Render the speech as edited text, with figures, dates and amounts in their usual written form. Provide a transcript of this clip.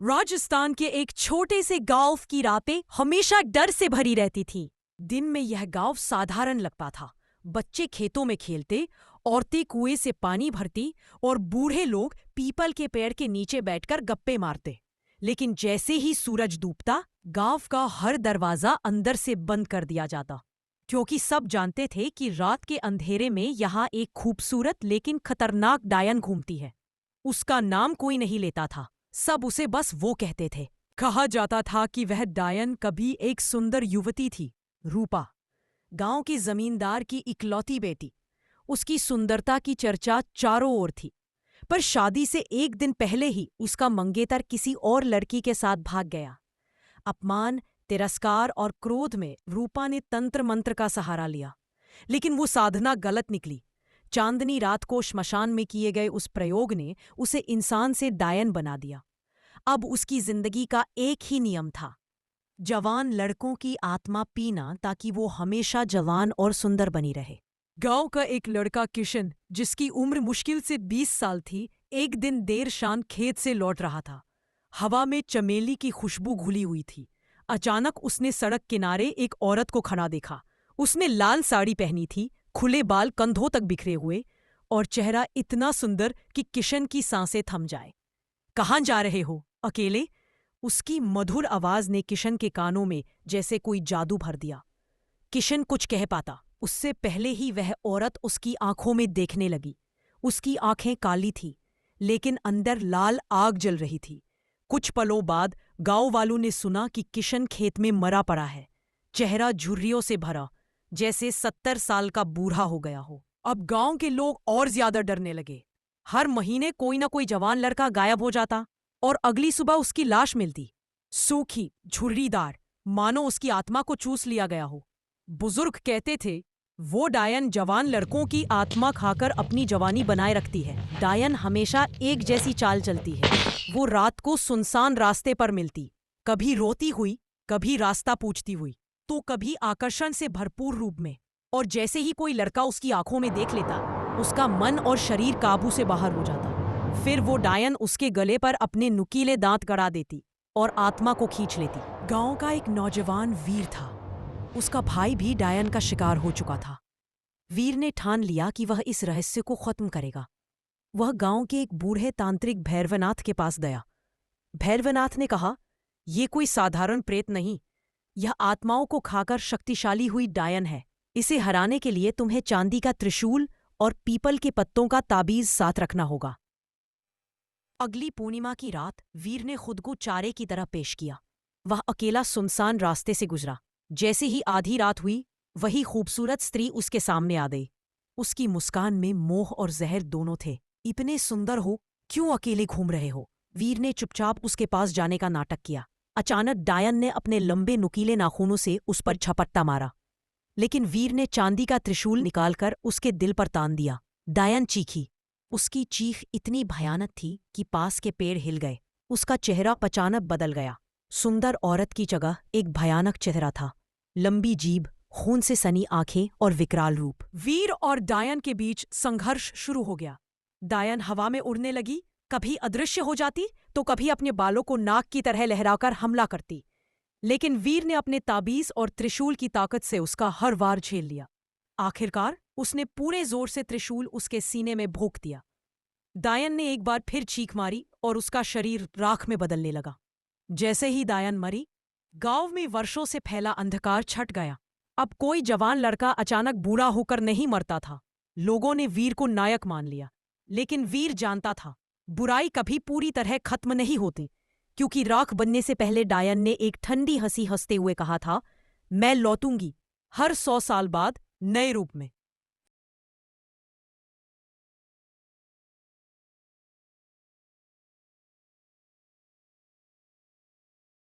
राजस्थान के एक छोटे से गांव की रातें हमेशा डर से भरी रहती थीं। दिन में यह गांव साधारण लगता था। बच्चे खेतों में खेलते, औरतें कुएं से पानी भरती और बूढ़े लोग पीपल के पेड़ के नीचे बैठकर गप्पे मारते। लेकिन जैसे ही सूरज डूबता, गांव का हर दरवाजा अंदर से बंद कर दिया जाता, क्योंकि सब जानते थे कि रात के अंधेरे में यहाँ एक खूबसूरत लेकिन खतरनाक डायन घूमती है। उसका नाम कोई नहीं लेता था, सब उसे बस वो कहते थे। कहा जाता था कि वह डायन कभी एक सुंदर युवती थी, रूपा, गांव के जमींदार की इकलौती बेटी। उसकी सुंदरता की चर्चा चारों ओर थी, पर शादी से एक दिन पहले ही उसका मंगेतर किसी और लड़की के साथ भाग गया। अपमान, तिरस्कार और क्रोध में रूपा ने तंत्र मंत्र का सहारा लिया, लेकिन वो साधना गलत निकली। चांदनी रात को श्मशान में किए गए उस प्रयोग ने उसे इंसान से डायन बना दिया। अब उसकी जिंदगी का एक ही नियम था, जवान लड़कों की आत्मा पीना, ताकि वो हमेशा जवान और सुंदर बनी रहे। गांव का एक लड़का किशन, जिसकी उम्र मुश्किल से 20 साल थी, एक दिन देर शाम खेत से लौट रहा था। हवा में चमेली की खुशबू घुली हुई थी। अचानक उसने सड़क किनारे एक औरत को खड़ा देखा। उसने लाल साड़ी पहनी थी, खुले बाल कंधों तक बिखरे हुए, और चेहरा इतना सुंदर कि किशन की सांसें थम जाए। कहाँ जा रहे हो, अकेले? उसकी मधुर आवाज ने किशन के कानों में जैसे कोई जादू भर दिया। किशन कुछ कह पाता, उससे पहले ही वह औरत उसकी आंखों में देखने लगी। उसकी आंखें काली थीं, लेकिन अंदर लाल आग जल रही थी। कुछ पलों बाद गांव वालों ने सुना कि किशन खेत में मरा पड़ा है, चेहरा झुर्रियों से भरा, जैसे 70 साल का बूढ़ा हो गया हो। अब गांव के लोग और ज्यादा डरने लगे। हर महीने कोई ना कोई जवान लड़का गायब हो जाता और अगली सुबह उसकी लाश मिलती, सूखी, झुर्रीदार, मानो उसकी आत्मा को चूस लिया गया हो। बुजुर्ग कहते थे, वो डायन जवान लड़कों की आत्मा खाकर अपनी जवानी बनाए रखती है। डायन हमेशा एक जैसी चाल चलती है। वो रात को सुनसान रास्ते पर मिलती, कभी रोती हुई, कभी रास्ता पूछती हुई, तो कभी आकर्षण से भरपूर रूप में। और जैसे ही कोई लड़का उसकी आंखों में देख लेता, उसका मन और शरीर काबू से बाहर हो जाता। फिर वो डायन उसके गले पर अपने नुकीले दांत गड़ा देती और आत्मा को खींच लेती। गांव का एक नौजवान वीर था। उसका भाई भी डायन का शिकार हो चुका था। वीर ने ठान लिया कि वह इस रहस्य को खत्म करेगा। वह गांव के एक बूढ़े तांत्रिक भैरवनाथ के पास गया। भैरवनाथ ने कहा, ये कोई साधारण प्रेत नहीं, यह आत्माओं को खाकर शक्तिशाली हुई डायन है। इसे हराने के लिए तुम्हें चांदी का त्रिशूल और पीपल के पत्तों का ताबीज साथ रखना होगा। अगली पूर्णिमा की रात वीर ने खुद को चारे की तरह पेश किया। वह अकेला सुनसान रास्ते से गुजरा। जैसे ही आधी रात हुई, वही खूबसूरत स्त्री उसके सामने आ गई। उसकी मुस्कान में मोह और जहर दोनों थे। इतने सुंदर हो, क्यों अकेले घूम रहे हो? वीर ने चुपचाप उसके पास जाने का नाटक किया। अचानक डायन ने अपने लंबे नुकीले नाखूनों से उस पर झपट्टा मारा, लेकिन वीर ने चांदी का त्रिशूल निकालकर उसके दिल पर तान दिया। डायन चीखी। उसकी चीख इतनी भयानक थी कि पास के पेड़ हिल गए। उसका चेहरा अचानक बदल गया। सुंदर औरत की जगह एक भयानक चेहरा था, लंबी जीभ, खून से सनी आंखें और विकराल रूप। वीर और डायन के बीच संघर्ष शुरू हो गया। डायन हवा में उड़ने लगी, कभी अदृश्य हो जाती तो कभी अपने बालों को नाक की तरह लहराकर हमला करती। लेकिन वीर ने अपने ताबीज और त्रिशूल की ताकत से उसका हर वार झेल लिया। आखिरकार उसने पूरे जोर से त्रिशूल उसके सीने में भोंक दिया। डायन ने एक बार फिर चीख मारी और उसका शरीर राख में बदलने लगा। जैसे ही डायन मरी, गांव में वर्षों से फैला अंधकार छट गया। अब कोई जवान लड़का अचानक बूढ़ा होकर नहीं मरता था। लोगों ने वीर को नायक मान लिया, लेकिन वीर जानता था, बुराई कभी पूरी तरह खत्म नहीं होती, क्योंकि राख बनने से पहले डायन ने एक ठंडी हंसी हंसते हुए कहा था, मैं लौटूंगी हर 100 साल बाद नए रूप में।